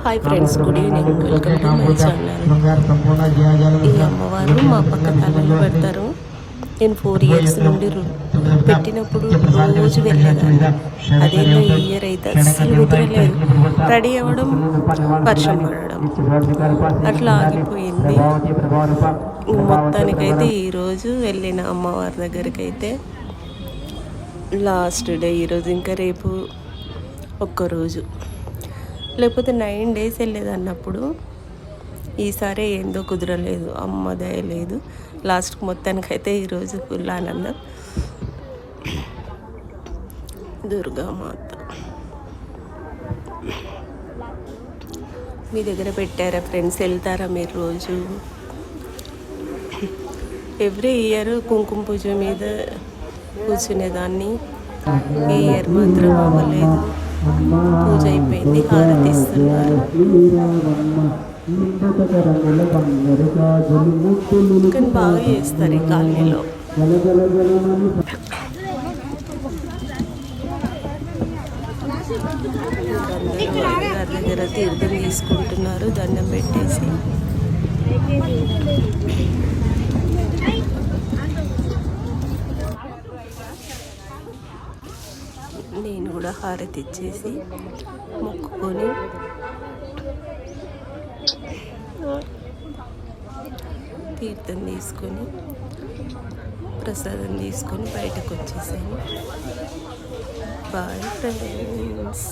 Hi friends, good evening. Welcome to my channel. ఈ అమ్మవారు మా పక్క కాలంలో పెడతారు. నేను 4 ఇయర్స్ నుండి పెట్టినప్పుడు రోజు వెళ్ళేదాన్ని. అదేదో ఈ ఇయర్ అయితే అస్సలు కుదరలేదు. రెడీ అవ్వడం, వర్షం పడడం, అట్లా ఆగిపోయింది. మొత్తానికైతే ఈరోజు వెళ్ళిన అమ్మవారి దగ్గరికి అయితే లాస్ట్ డే ఈరోజు. ఇంకా రేపు ఒక్కరోజు, లేకపోతే 9 days వెళ్ళేదన్నప్పుడు. ఈసారి ఏందో కుదరలేదు, అమ్మ దయ లేదు. లాస్ట్కి మొత్తానికైతే ఈరోజు ఫుల్ ఆనందం. దుర్గామాత మీ దగ్గర పెట్టారా ఫ్రెండ్స్? వెళ్తారా మీరు రోజు? ఎవ్రీ ఇయర్ కుంకుమ పూజ మీద కూర్చునేదాన్ని. ఈ ఇయర్ మాత్రం అవ్వలేదు. పూజ అయిపోయింది, హారతి ఇస్తున్నారు. కానీ బాగా చేస్తారు ఈ కాలనీలో. గారి దగ్గర తీర్థం తీసుకుంటున్నారు, దండం పెట్టేసి. నేను కూడా హారతి ఇచ్చేసి మొక్కుకొని తీర్థం తీసుకొని ప్రసాదం తీసుకొని బయటకు వచ్చేసాను. Bye friends.